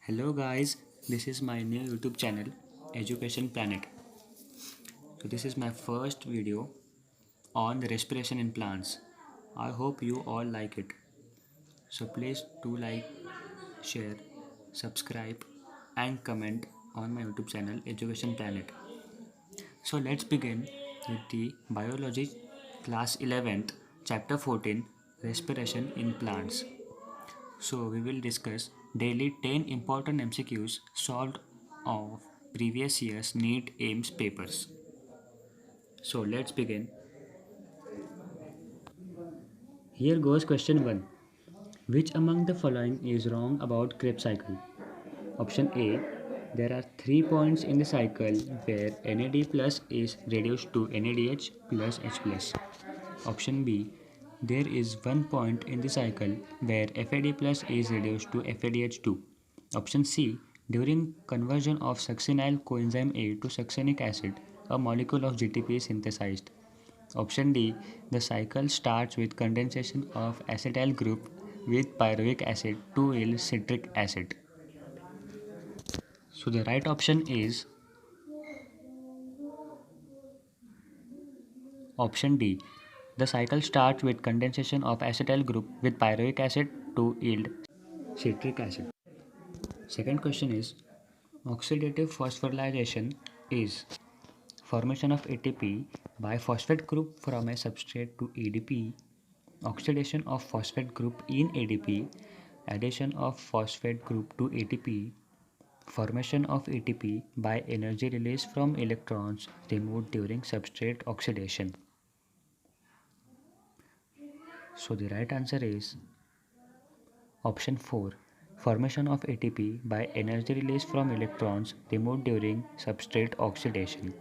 Hello guys, this is my new YouTube channel Education Planet. So this is my first video on the respiration in plants. I hope you all like it. So please do like, share, subscribe and comment on my YouTube channel Education Planet. So let's begin with the biology class 11th chapter 14 respiration in plants. So we will discuss daily 10 important MCQs solved of previous year's NEET AIMS papers. So let's begin. Here goes question 1. Which among the following is wrong about Krebs cycle? Option A. There are 3 points in the cycle where NAD plus is reduced to NADH plus H plus. Option B. There is 1 point in the cycle where FAD plus is reduced to FADH2. Option C. During conversion of succinyl coenzyme A to succinic acid, a molecule of GTP is synthesized. Option D. The cycle starts with condensation of acetyl group with pyruvic acid to yield citric acid. So the right option is option D. The cycle starts with condensation of acetyl group with pyruvic acid to yield citric acid. Second question is oxidative phosphorylation is formation of ATP by phosphate group from a substrate to ADP, oxidation of phosphate group in ADP, addition of phosphate group to ATP, formation of ATP by energy release from electrons removed during substrate oxidation. So the right answer is option 4. Formation of ATP by energy release from electrons removed during substrate oxidation.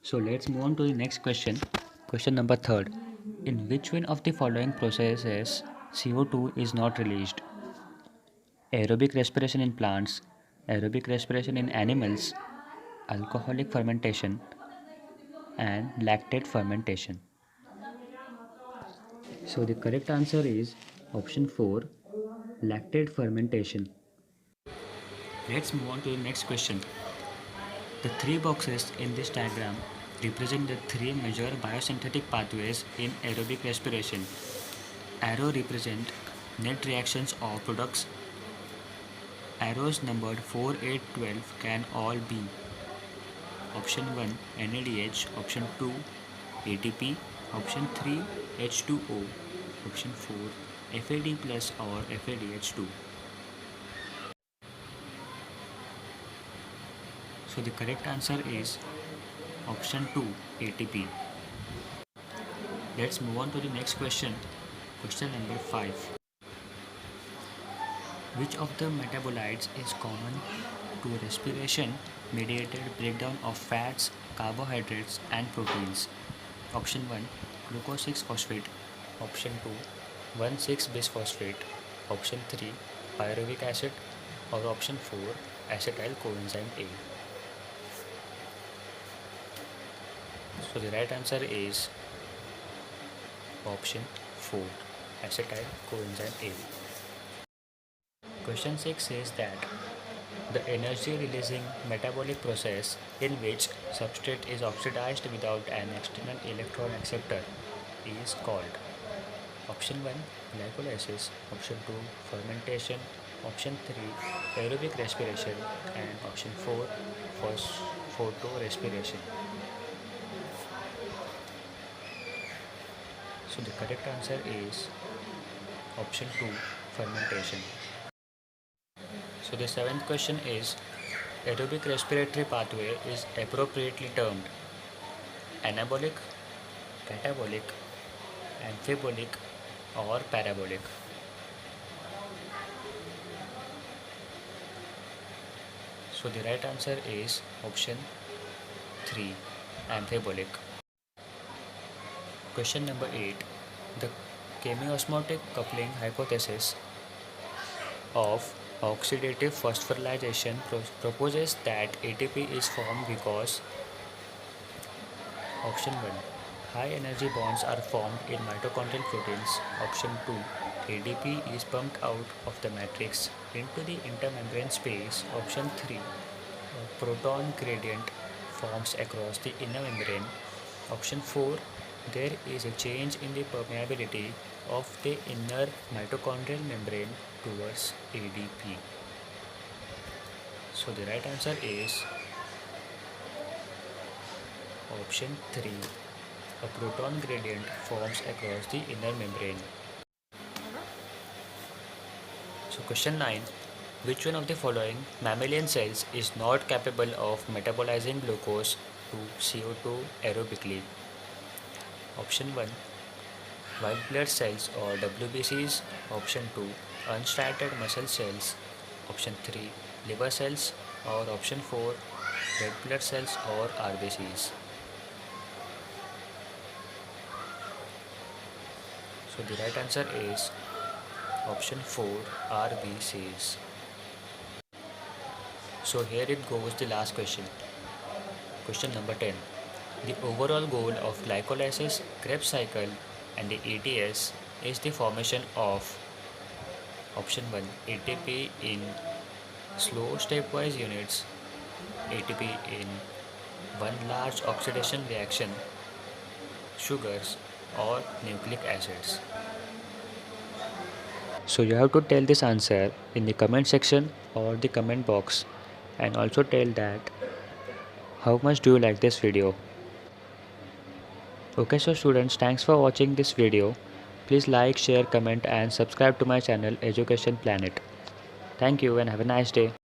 So let's move on to the next question. Question number 3. In which one of the following processes CO2 is not released? Aerobic respiration in plants, aerobic respiration in animals, alcoholic fermentation, and lactate fermentation. So the correct answer is option 4, lactate fermentation. Let's move on to the next question. The three boxes in this diagram represent the three major biosynthetic pathways in aerobic respiration. Arrow represent net reactions or products. Arrows numbered 4, 8, 12 can all be option 1 NADH, option 2 ATP, option 3 H2O, option 4 FAD plus or FADH2. So the correct answer is option 2 ATP. Let's move on to the next question. Question number 5. Which of the metabolites is common to respiration mediated breakdown of fats, carbohydrates and proteins? Option 1 glucose 6 phosphate, option 2 1,6 bisphosphate, option 3 pyruvic acid or option 4 acetyl coenzyme A. So the right answer is option 4 acetyl coenzyme A. Question 6 says that the energy releasing metabolic process in which substrate is oxidized without an external electron acceptor is called option 1 glycolysis, option 2 fermentation, option 3 aerobic respiration and option 4 photorespiration. So the correct answer is option 2 fermentation. So the seventh question is aerobic respiratory pathway is appropriately termed anabolic, catabolic, amphibolic or parabolic. So the right answer is option 3 amphibolic. Question number 8. The chemiosmotic coupling hypothesis of oxidative phosphorylation proposes that ATP is formed because option 1 high energy bonds are formed in mitochondrial proteins, option 2 ADP is pumped out of the matrix into the intermembrane space. Option 3. A proton gradient forms across the inner membrane. Option 4. There is a change in the permeability of the inner mitochondrial membrane towards ADP. So the right answer is option 3. A proton gradient forms across the inner membrane. So question 9. Which one of the following mammalian cells is not capable of metabolizing glucose to CO2 aerobically? Option 1. White blood cells or WBCs. Option 2. Unstratified muscle cells. Option 3. Liver cells. Or option 4. Red blood cells or RBCs. So the right answer is option 4, RBCs. So here it goes, the last question. Question number 10. The overall goal of glycolysis, Krebs cycle and the ATS is the formation of option 1. ATP in slow stepwise units, ATP in one large oxidation reaction, sugars or nucleic acids. So you have to tell this answer in the comment section or the comment box, and also tell that how much do you like this video. Okay, so students, thanks for watching this video. Please like, share, comment and subscribe to my channel Education Planet. Thank you and have a nice day.